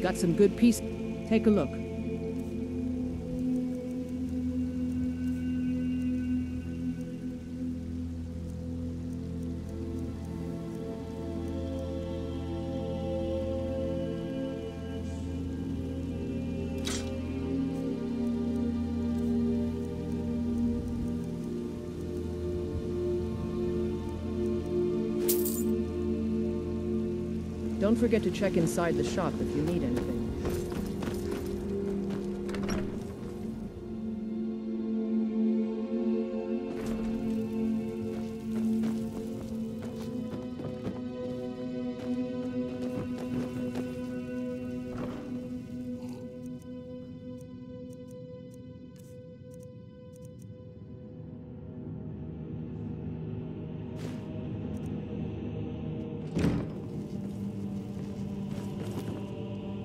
Got some good pieces. Take a look. Don't forget to check inside the shop if you need anything.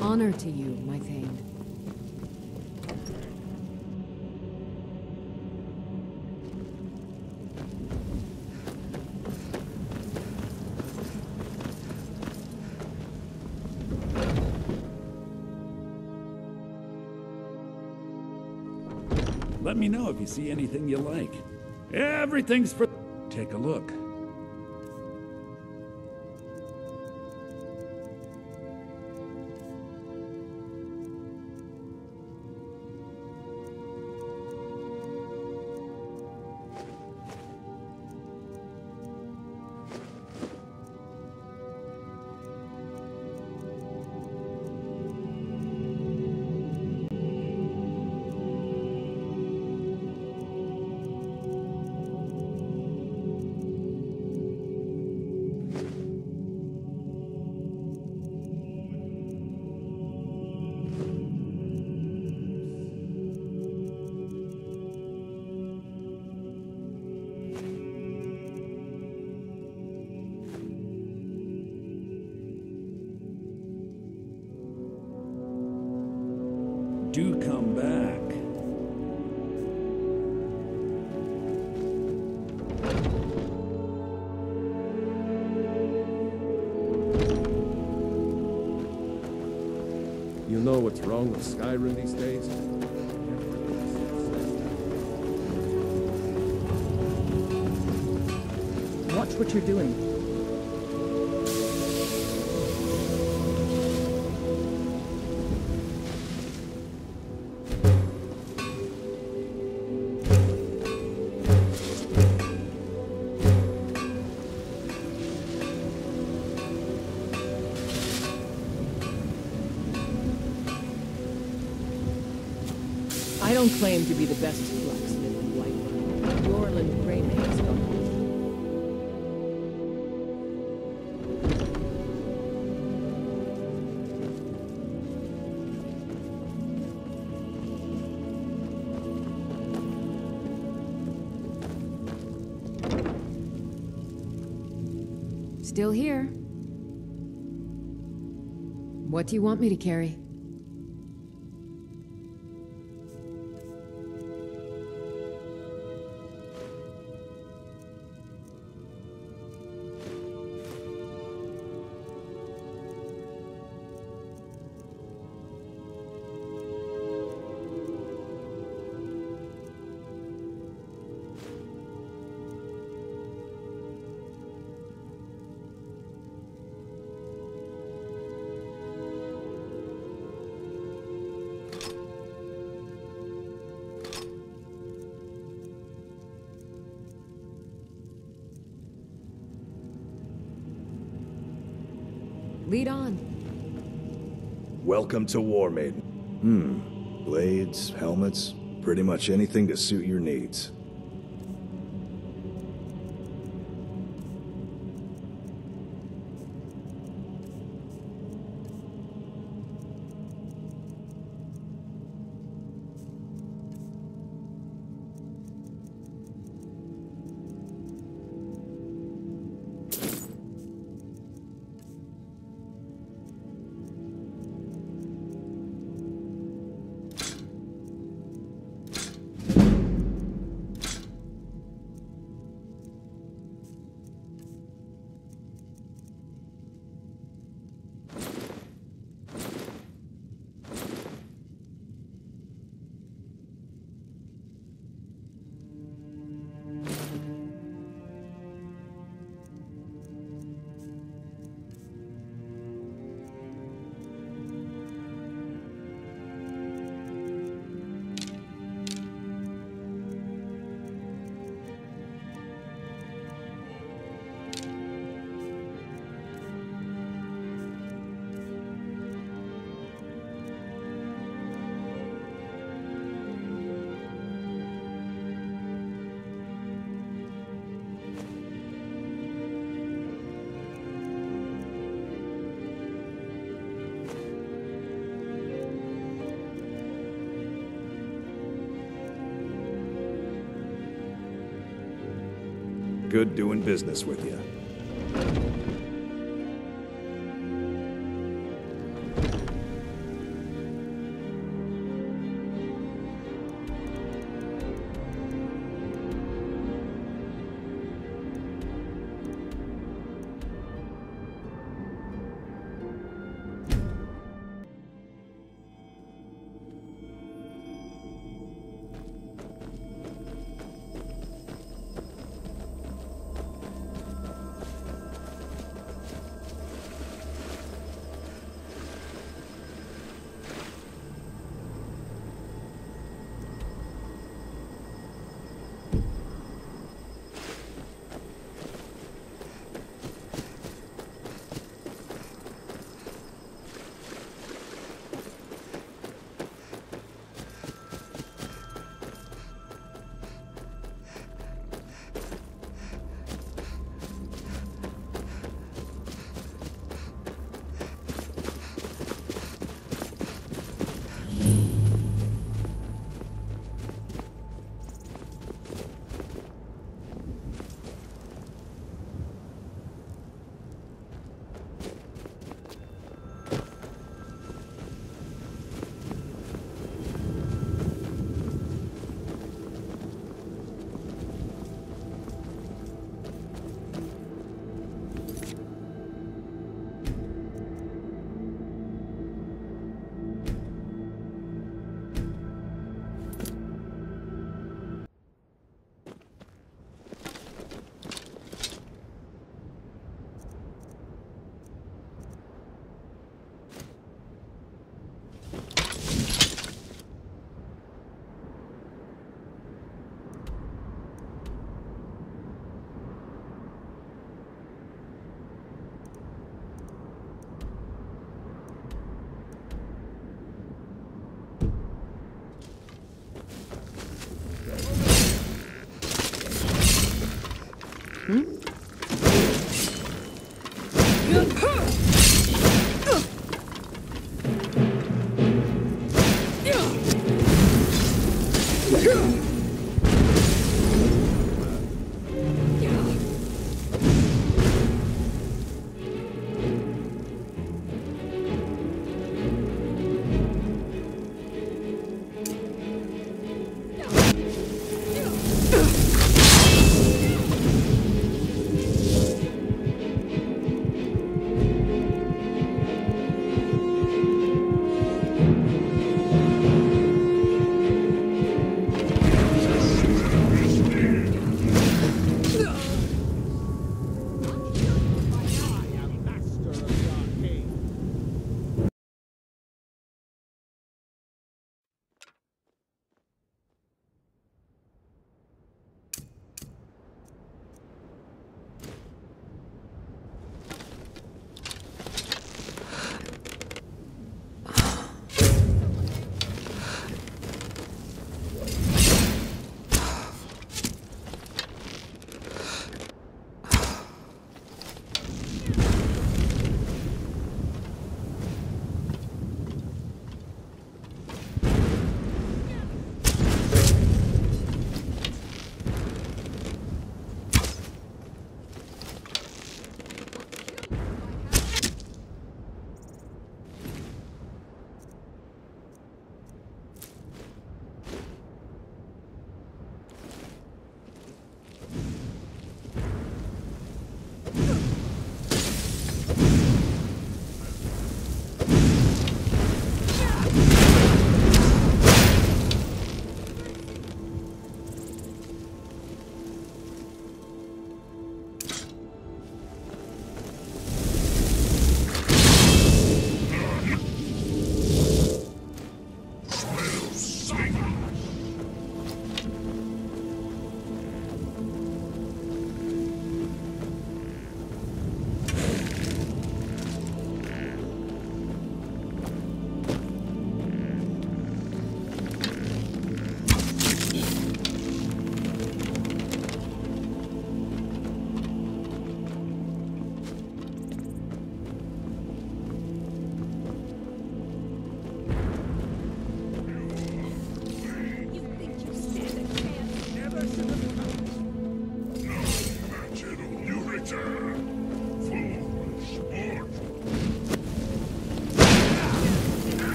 Honor to you, my Thane. Let me know if you see anything you like. Everything's for... Take a look. Do come back. You know what's wrong with Skyrim these days? Watch what you're doing. I don't claim to be the best blacksmith in Whiterun. Yorland Greymane's done it. Still here. What do you want me to carry? Lead on. Welcome to War Maiden. Blades, helmets, pretty much anything to suit your needs. Good doing business with you.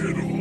shithole.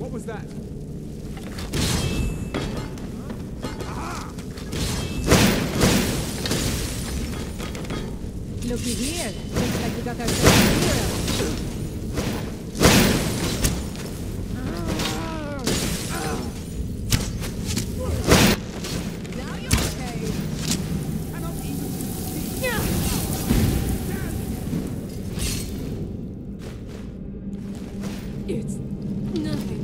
What was that? Looky here. Looks like we got ourselves a hero. Now you're okay. It's nothing.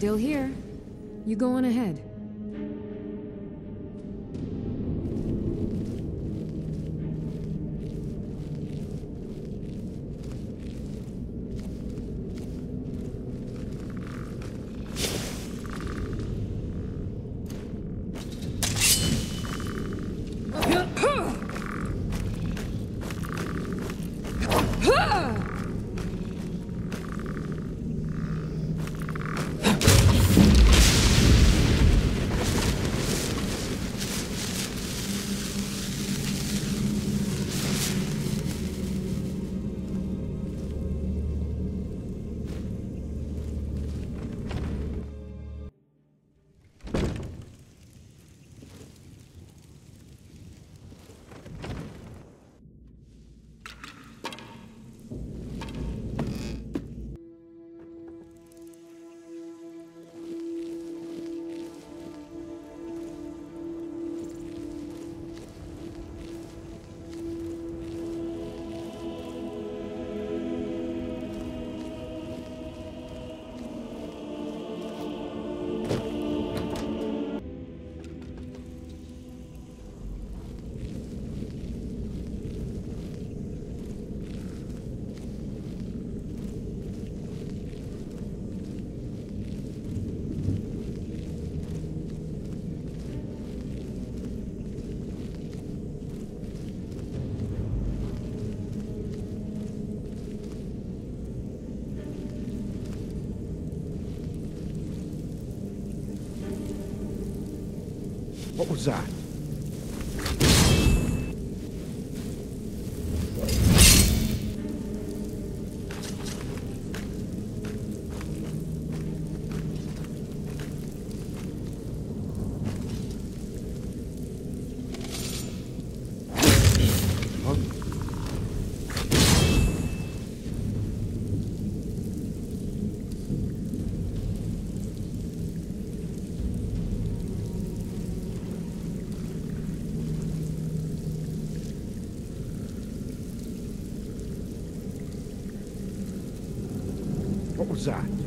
Still here. You go on ahead. What was that? What was that?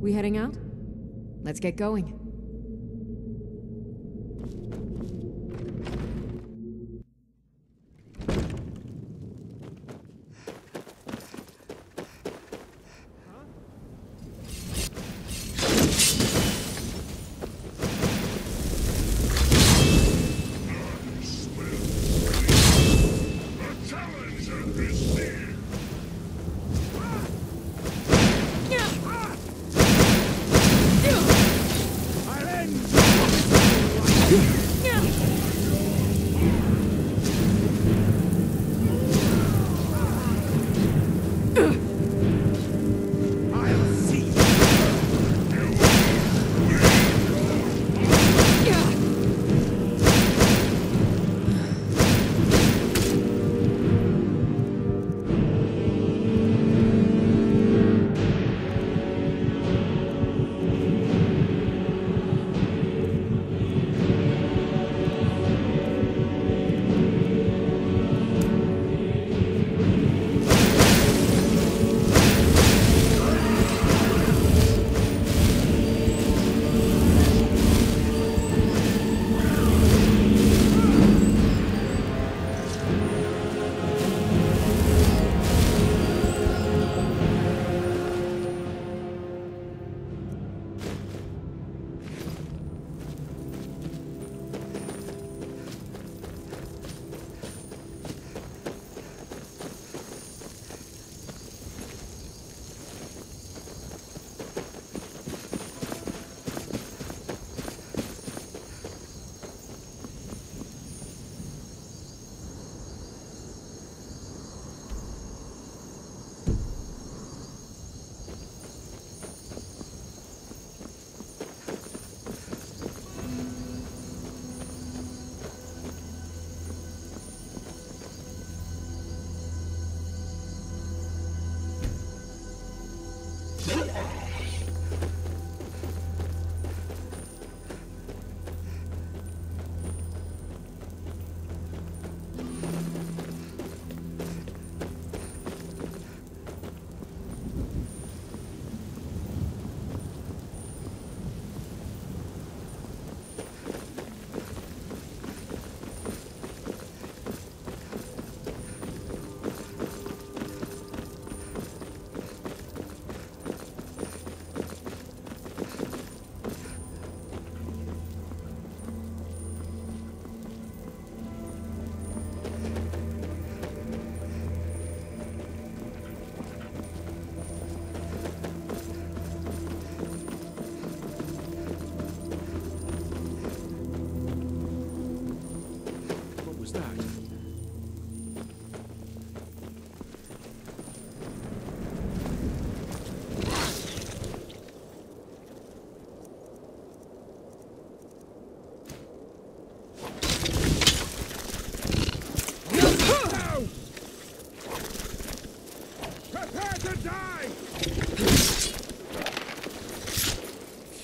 We heading out? Let's get going.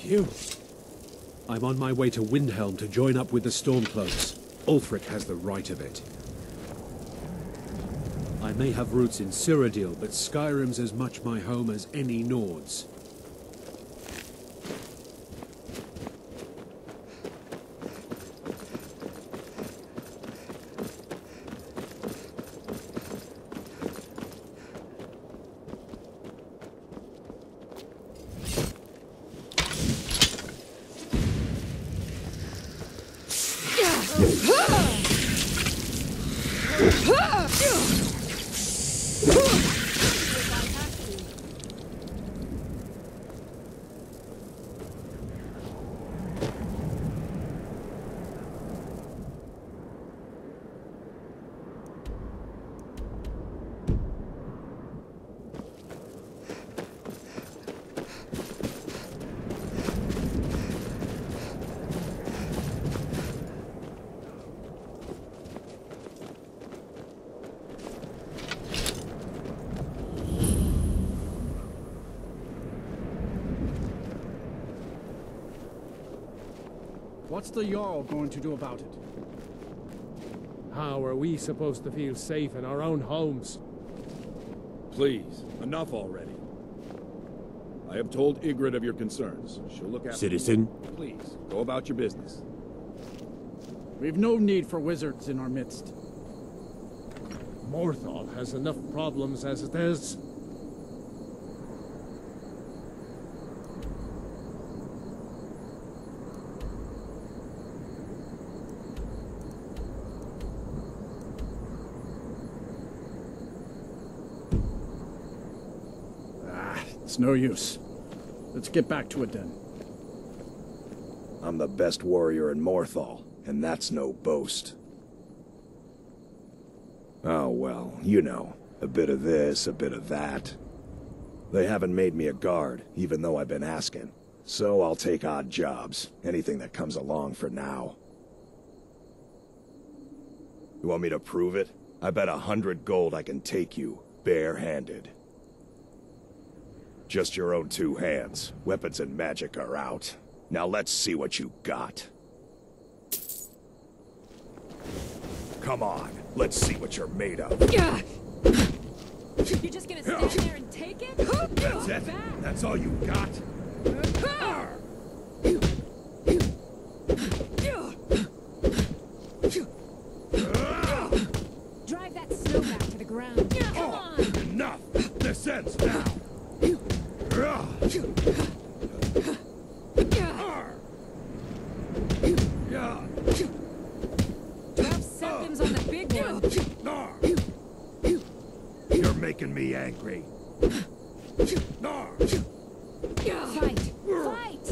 Phew. I'm on my way to Windhelm to join up with the Stormcloaks. Ulfric has the right of it. I may have roots in Cyrodiil, but Skyrim's as much my home as any Nord's. What's the Jarl going to do about it? How are we supposed to feel safe in our own homes? Please, enough already. I have told Ygritte of your concerns. She'll look after Citizen? you. Please, go about your business. We've no need for wizards in our midst. Morthal has enough problems as it is. It's no use. Let's get back to it then. I'm the best warrior in Morthal, and that's no boast. Oh well, you know, a bit of this, a bit of that. They haven't made me a guard, even though I've been asking. So I'll take odd jobs, anything that comes along for now. You want me to prove it? I bet 100 gold I can take you, bare-handed. Just your own 2 hands. Weapons and magic are out. Now let's see what you got. Come on, let's see what you're made of. You're just gonna stand there and take it? That's it? That's all you got? Drive that snow back to the ground. Come on! Enough! This ends now! Drop septims on the big one. You're making me angry. Fight! Fight!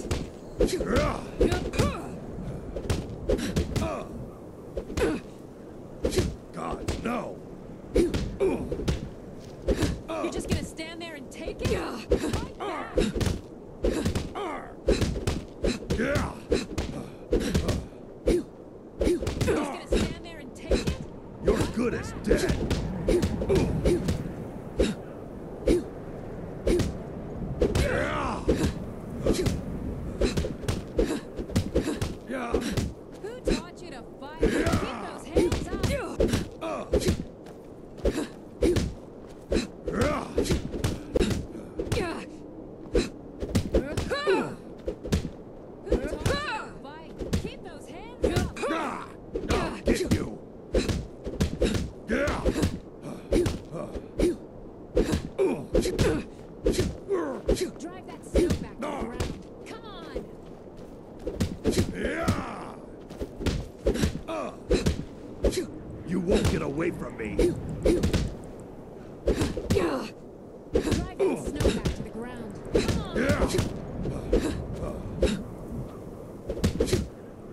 God, no! You're just gonna stand there and take it? Fight back! You're just gonna stand there and take it? You're good as dead! Who taught you to fight? Keep those hands up! Who taught you to fight? Keep those hands up! I'll get you! Drive that snow back to the ground. Come on! You won't get away from me! Drive that snow back to the ground. Come on!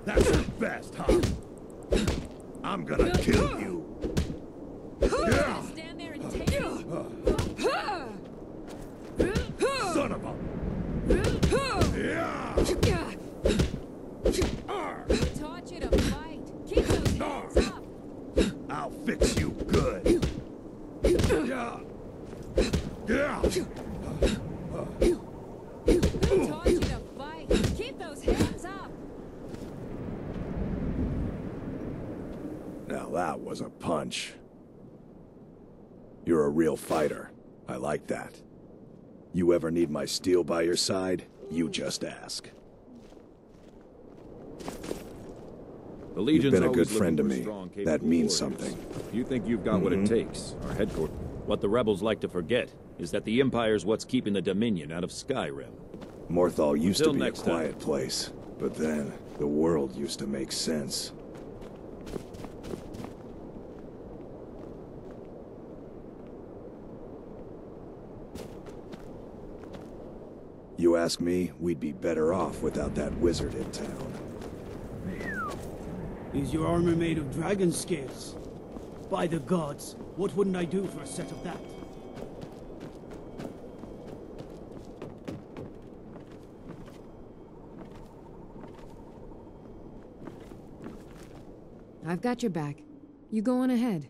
That's the best, huh? I'm gonna kill you! You're gonna stand there and take it? Son of a... Who taught you to fight? Keep those hands up! I'll fix you good! Who taught you to fight? Keep those hands up! Now that was a punch. You're a real fighter. I like that. You ever need my steel by your side, you just ask. The Legion's You've been a always good friend to looking me. for strong, That capable means warriors. something. You think you've got what it takes. Our headquarters. What the rebels like to forget is that the Empire's what's keeping the Dominion out of Skyrim. Morthal used Till to be a next time. quiet place, but then the world used to make sense. You ask me, we'd be better off without that wizard in town. Is your armor made of dragon scales? By the gods, what wouldn't I do for a set of that? I've got your back. You go on ahead.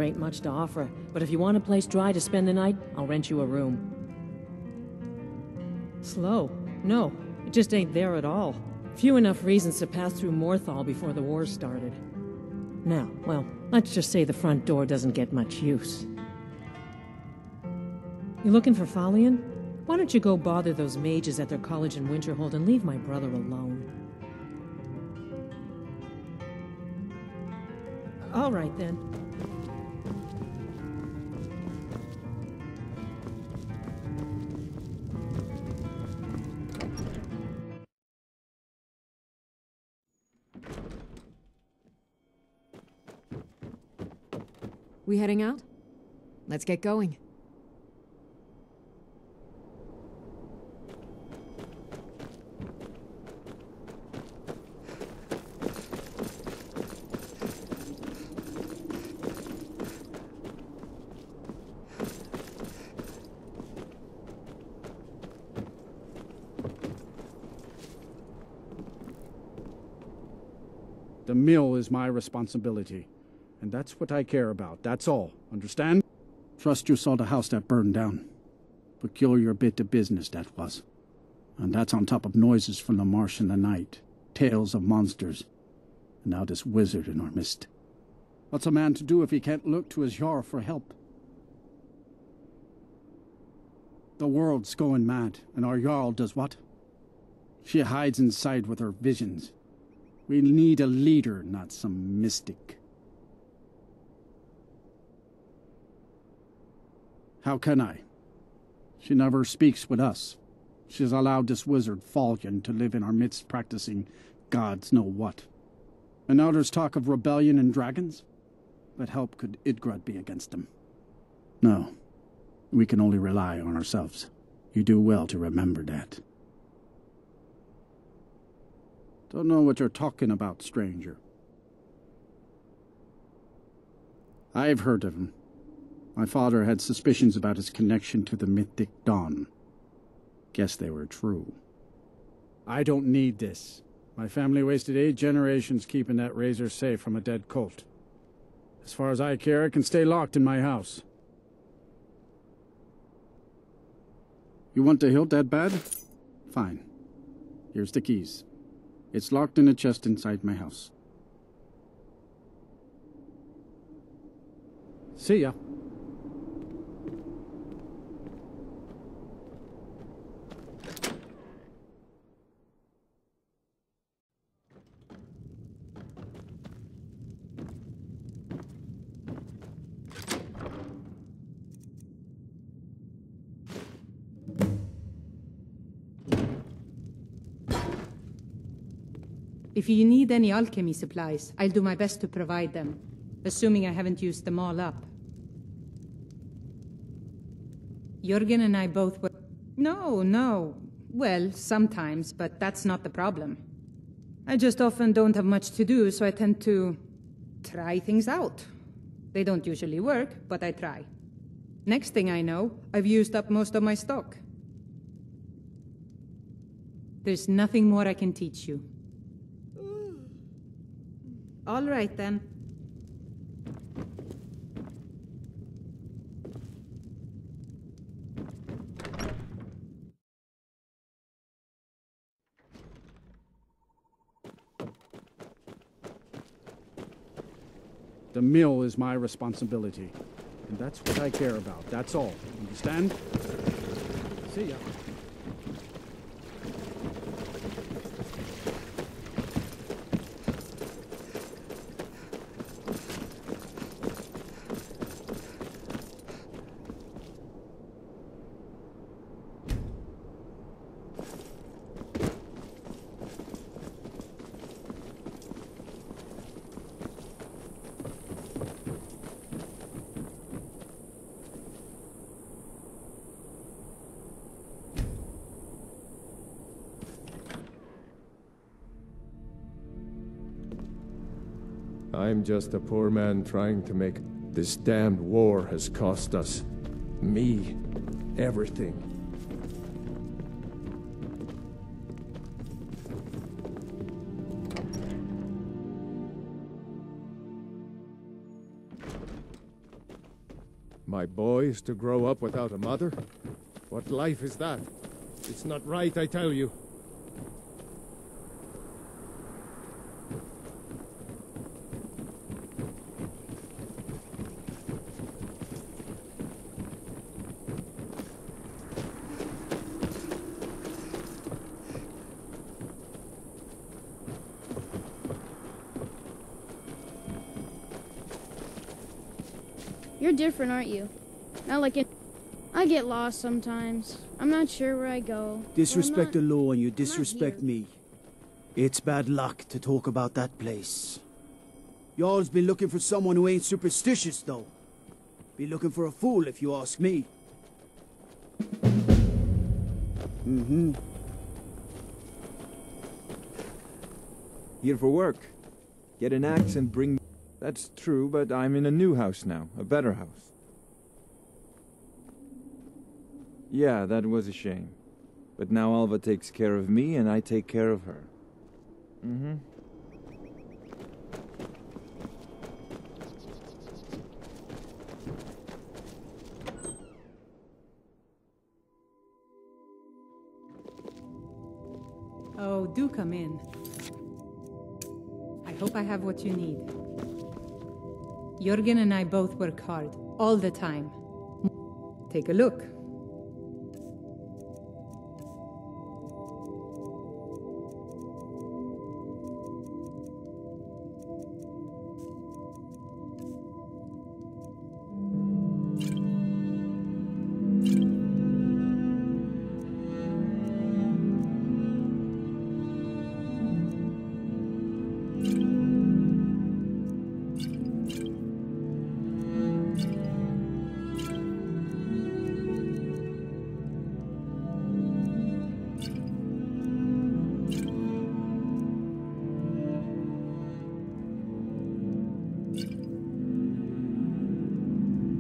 ain't much to offer, but if you want a place dry to spend the night, I'll rent you a room. Slow? No, it just ain't there at all. Few enough reasons to pass through Morthal before the war started. Now, well, let's just say the front door doesn't get much use. You looking for Falion? Why don't you go bother those mages at their college in Winterhold and leave my brother alone? All right, then. We heading out? Let's get going. The mill is my responsibility. And that's what I care about, that's all. Understand? Trust you saw the house that burned down. Peculiar bit of business that was. And that's on top of noises from the marsh in the night. Tales of monsters. And now this wizard in our midst. What's a man to do if he can't look to his Jarl for help? The world's going mad, and our Jarl does what? She hides inside with her visions. We need a leader, not some mystic. How can I? She never speaks with us. She's allowed this wizard, Falion, to live in our midst practicing gods know what. And now there's talk of rebellion and dragons? What help could Idgrod be against them? No. We can only rely on ourselves. You do well to remember that. Don't know what you're talking about, stranger. I've heard of him. My father had suspicions about his connection to the mythic Dawn. Guess they were true. I don't need this. My family wasted 8 generations keeping that razor safe from a dead cult. As far as I care, it can stay locked in my house. You want the hilt that bad? Fine. Here's the keys. It's locked in a chest inside my house. See ya. If you need any alchemy supplies, I'll do my best to provide them, assuming I haven't used them all up. Jürgen and I both were... No. Well, sometimes, but that's not the problem. I just often don't have much to do, so I tend to try things out. They don't usually work, but I try. Next thing I know, I've used up most of my stock. There's nothing more I can teach you. All right, then. The mill is my responsibility. And that's what I care about, that's all. Understand? See ya. I'm just a poor man trying to make... This damned war has cost us. Me. Everything. My boy is to grow up without a mother? What life is that? It's not right, I tell you. You're different, aren't you? Not like I get lost sometimes. I'm not sure where I go. Disrespect the law and you disrespect me. It's bad luck to talk about that place. Y'all's been looking for someone who ain't superstitious, though. Be looking for a fool, if you ask me. Here for work. Get an axe and bring... That's true, but I'm in a new house now. A better house. Yeah, that was a shame. But now Alva takes care of me, and I take care of her. Oh, do come in. I hope I have what you need. Jürgen and I both work hard, all the time. Take a look.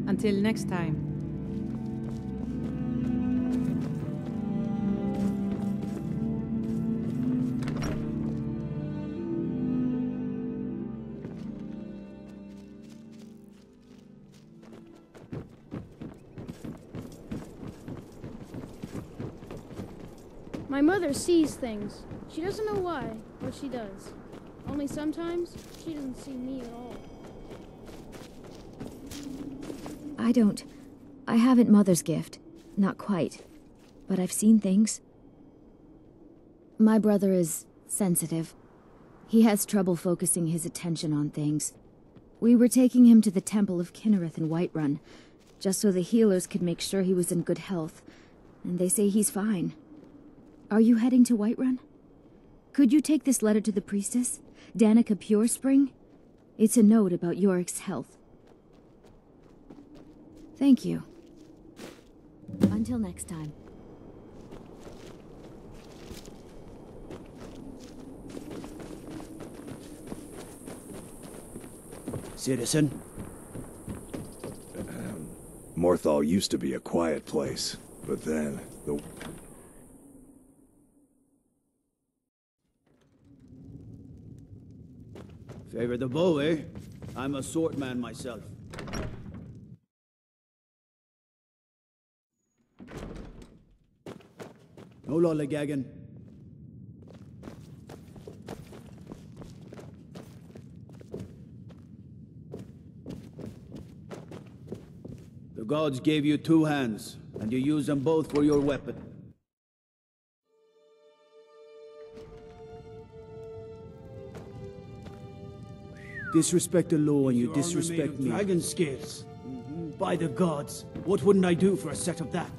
Until next time. My mother sees things. She doesn't know why, but she does. Only sometimes, she doesn't see me at all. I haven't Mother's gift. Not quite. But I've seen things. My brother is sensitive. He has trouble focusing his attention on things. We were taking him to the Temple of Kinnereth in Whiterun, just so the healers could make sure he was in good health. And they say he's fine. Are you heading to Whiterun? Could you take this letter to the priestess, Danica Purespring? It's a note about Yorick's health. Thank you. Until next time. Citizen? Morthal used to be a quiet place, but then the... Favor the bow, eh? I'm a swordman myself. No lollygagging. The gods gave you 2 hands, and you use them both for your weapon. Disrespect the law and you disrespect me. Dragon scales. By the gods, what wouldn't I do for a set of that?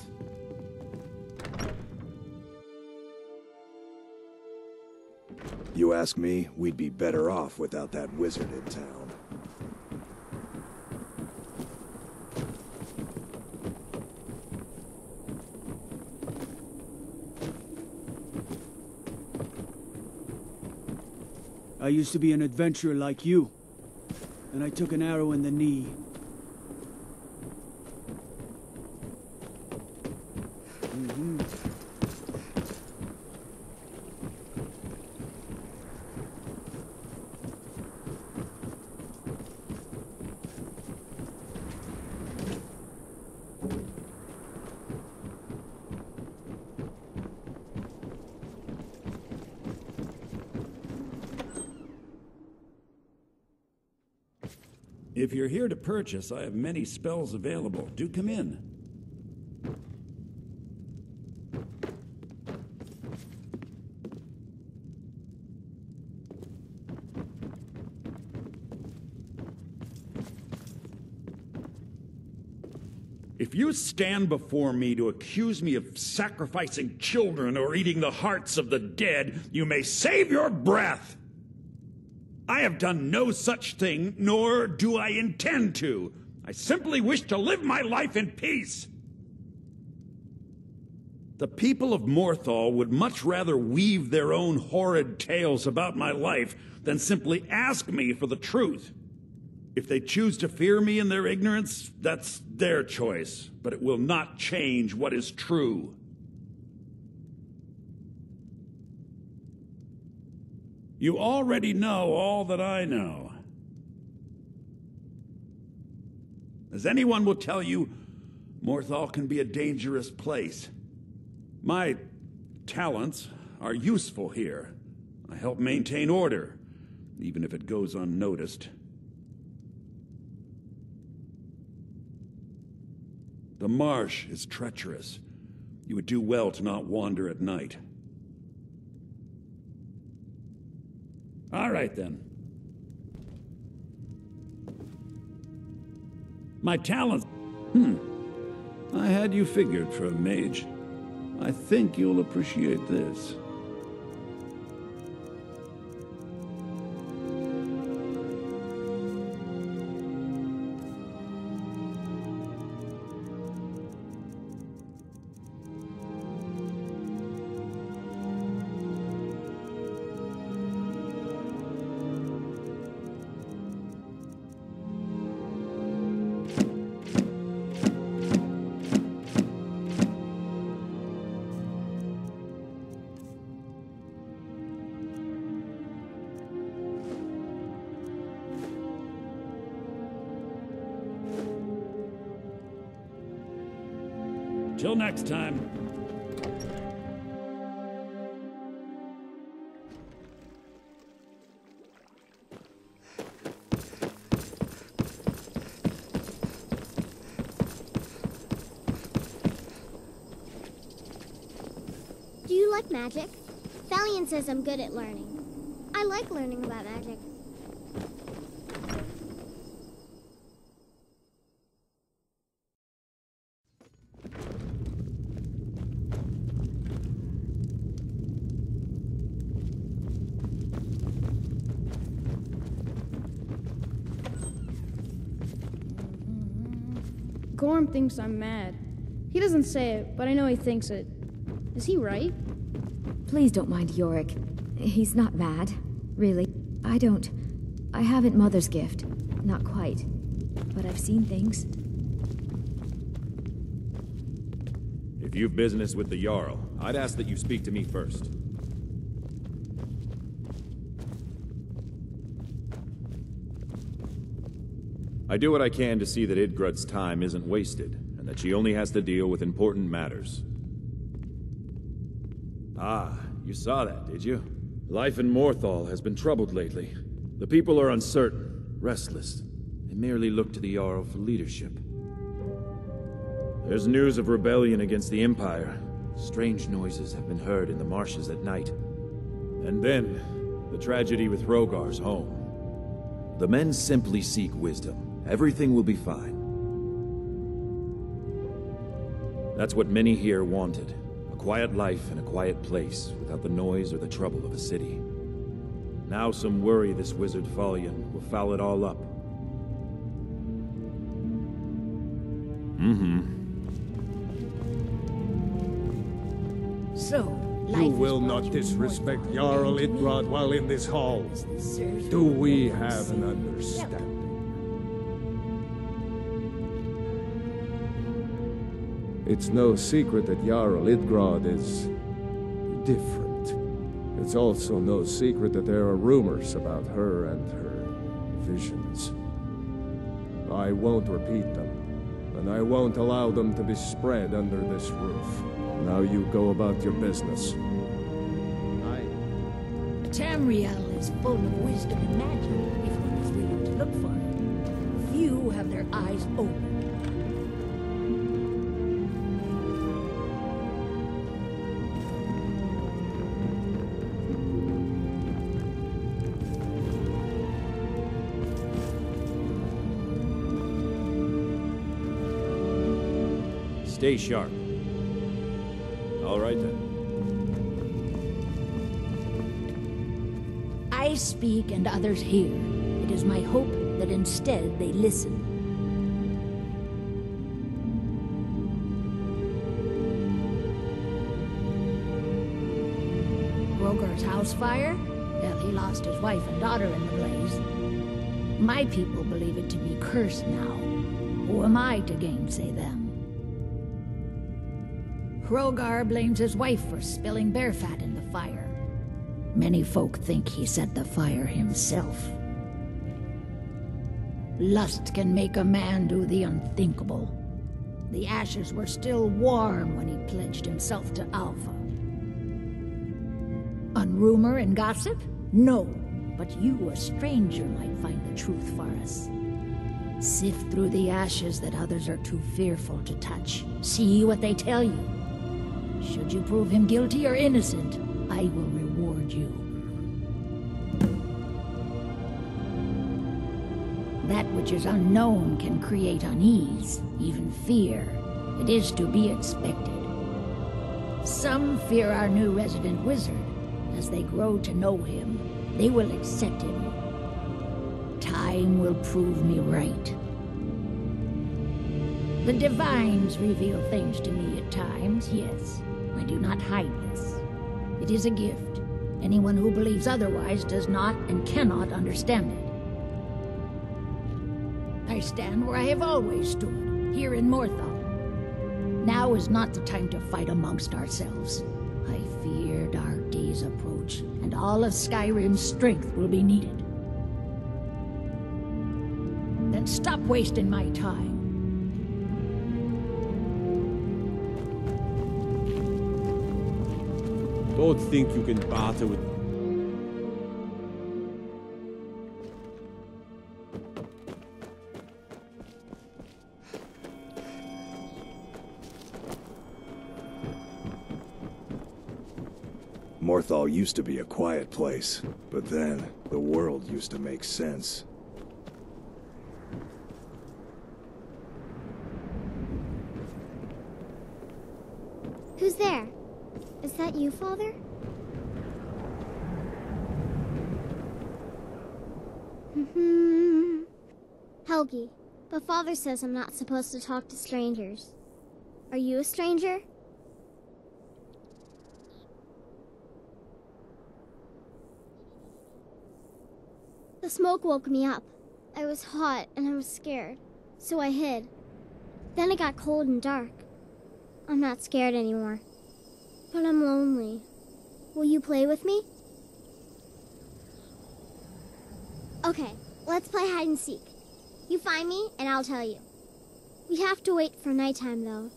You ask me, we'd be better off without that wizard in town. I used to be an adventurer like you, and I took an arrow in the knee. If you're here to purchase, I have many spells available. Do come in. If you stand before me to accuse me of sacrificing children or eating the hearts of the dead, you may save your breath. I have done no such thing, nor do I intend to. I simply wish to live my life in peace. The people of Morthal would much rather weave their own horrid tales about my life than simply ask me for the truth. If they choose to fear me in their ignorance, that's their choice, but it will not change what is true. You already know all that I know. As anyone will tell you, Morthal can be a dangerous place. My talents are useful here. I help maintain order, even if it goes unnoticed. The marsh is treacherous. You would do well to not wander at night. All right, then. My talent... I had you figured for a mage. I think you'll appreciate this. Till next time. Do you like magic? Thalion says I'm good at learning. I like learning about magic. Gorm thinks I'm mad. He doesn't say it, but I know he thinks it. Is he right? Please don't mind Yorick. He's not mad, really. I haven't Mother's gift. Not quite. But I've seen things. If you've business with the Jarl, I'd ask that you speak to me first. I do what I can to see that Idgrud's time isn't wasted, and that she only has to deal with important matters. Ah, you saw that, did you? Life in Morthal has been troubled lately. The people are uncertain, restless. They merely look to the Jarl for leadership. There's news of rebellion against the Empire. Strange noises have been heard in the marshes at night. And then, the tragedy with Rogar's home. The men simply seek wisdom. Everything will be fine. That's what many here wanted. A quiet life in a quiet place, without the noise or the trouble of a city. Now some worry this wizard Thalion will foul it all up. So, you will not disrespect Jarl Idgrod while in this hall. Do we have an understanding? It's no secret that Jarl Idgrod is different. It's also no secret that there are rumors about her and her visions. I won't repeat them, and I won't allow them to be spread under this roof. Now you go about your business. Tamriel is full of wisdom and magic if one is willing to look for it. their eyes open. Stay sharp. All right then. I speak and others hear. It is my hope that instead they listen. Rogar's house fire? Well, he lost his wife and daughter in the blaze. My people believe it to be cursed now. Who am I to gainsay them? Rogar blames his wife for spilling bear fat in the fire. Many folk think he set the fire himself. Lust can make a man do the unthinkable. The ashes were still warm when he pledged himself to Alpha. On rumor and gossip? No, but you, a stranger, might find the truth for us. Sift through the ashes that others are too fearful to touch. See what they tell you. Should you prove him guilty or innocent, I will reward you. That which is unknown can create unease, even fear. It is to be expected. Some fear our new resident wizard. As they grow to know him, they will accept him. Time will prove me right. The divines reveal things to me at times, yes. I do not hide this. It is a gift. Anyone who believes otherwise does not and cannot understand it. I stand where I have always stood, here in Morthal. Now is not the time to fight amongst ourselves. I fear dark days approach, and all of Skyrim's strength will be needed. Then stop wasting my time. Don't think you can barter with... Morthal used to be a quiet place, but then the world used to make sense. Who's there? Is that you, Father? Helgi, but Father says I'm not supposed to talk to strangers. Are you a stranger? The smoke woke me up. I was hot and I was scared, so I hid. Then it got cold and dark. I'm not scared anymore, but I'm lonely. Will you play with me? Okay, let's play hide and seek. You find me and I'll tell you. We have to wait for nighttime though.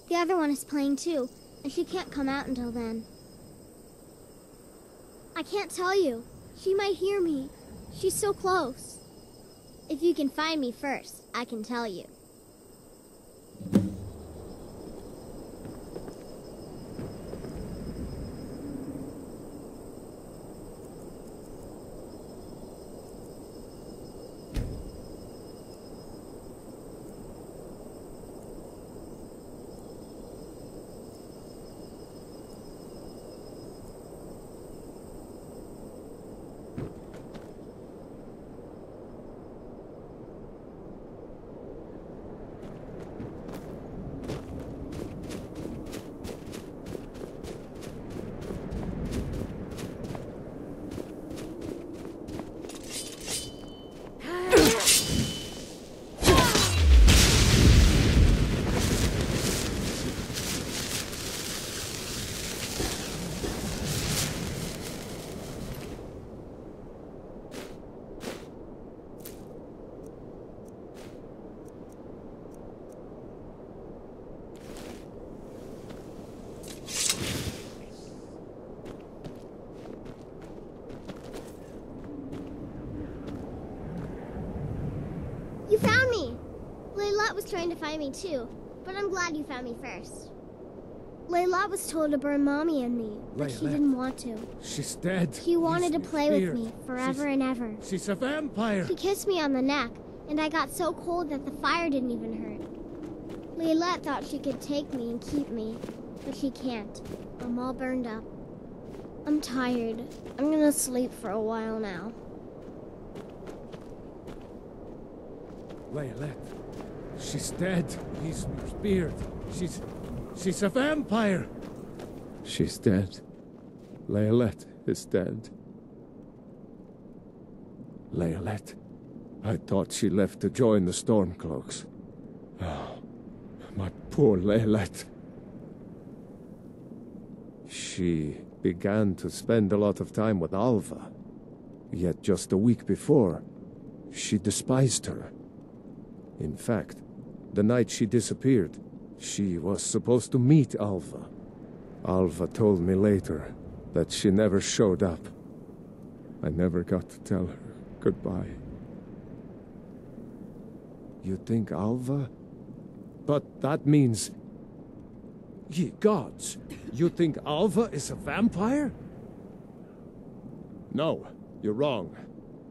The other one is playing too, and she can't come out until then. I can't tell you. She might hear me. She's so close. If you can find me first, I can tell you. was trying to find me too, but I'm glad you found me first. Layla was told to burn Mommy and me, but he didn't want to. She's dead. He wanted to play with me forever and ever. She's a vampire. He kissed me on the neck, and I got so cold that the fire didn't even hurt. Layla thought she could take me and keep me, but she can't. I'm all burned up. I'm tired. I'm gonna sleep for a while now. Layla, she's dead. He's speared. She's a vampire! She's dead. Layla is dead. Layla, I thought she left to join the Stormcloaks. Oh, my poor Layla. She began to spend a lot of time with Alva. Yet just a week before, she despised her. In fact, the night she disappeared, she was supposed to meet Alva. Alva told me later that she never showed up. I never got to tell her goodbye. You think Alva? But that means... Ye gods! You think Alva is a vampire? No, you're wrong.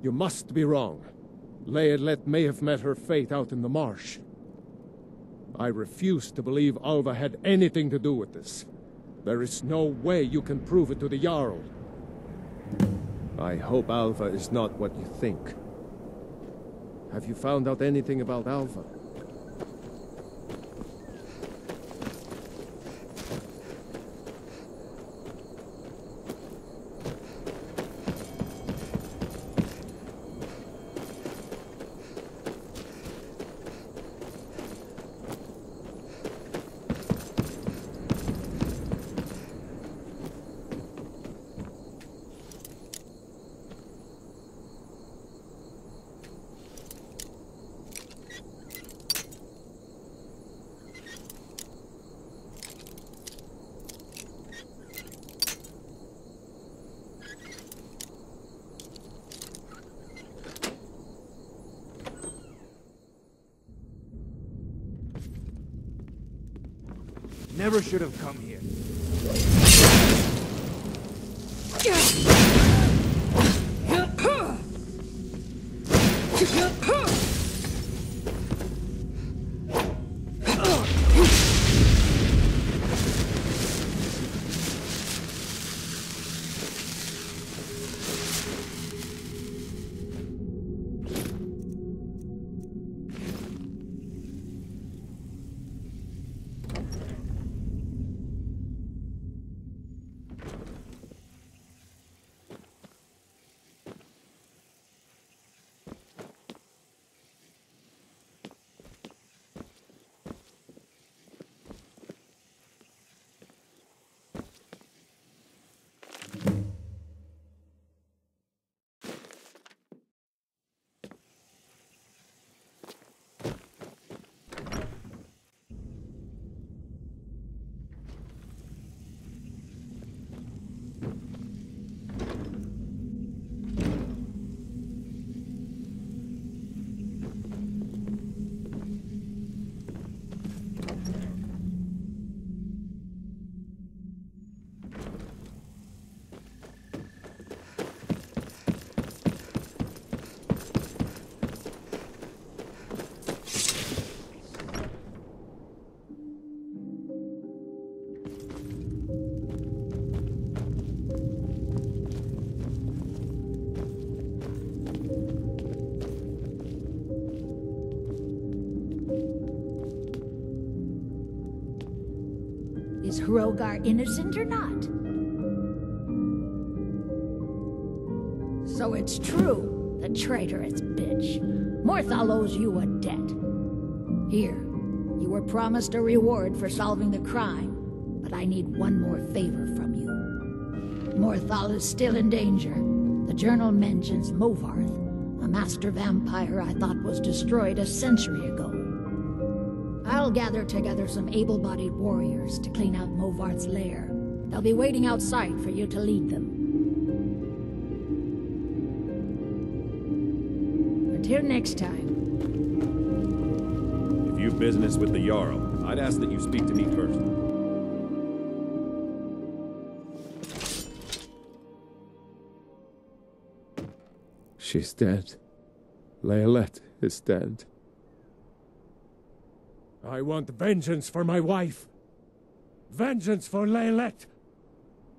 You must be wrong. Layla may have met her fate out in the marsh. I refuse to believe Alva had anything to do with this. There is no way you can prove it to the Jarl. I hope Alva is not what you think. Have you found out anything about Alva? Never should have come here. Is Hrogar innocent or not? So it's true, the traitorous bitch. Morthal owes you a debt. Here, you were promised a reward for solving the crime, but I need one more favor from you. Morthal is still in danger. The journal mentions Movarth, a master vampire I thought was destroyed a century ago. I'll gather together some able-bodied warriors to clean out Movarth's lair. They'll be waiting outside for you to lead them. Until next time. If you've business with the Jarl, I'd ask that you speak to me first. She's dead. Leolette is dead. I want vengeance for my wife. Vengeance for Leolette.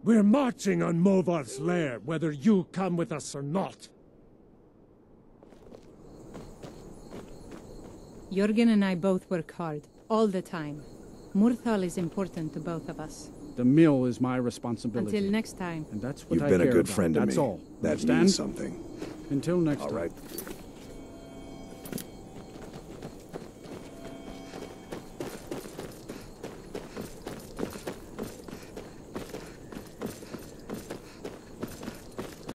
We're marching on Movar's lair, whether you come with us or not. Jurgen and I both work hard, all the time. Murthal is important to both of us. The mill is my responsibility. Until next time. And that's what You've I been a care good about. friend to me. That's all. That Understand? means something. Until next time. All right.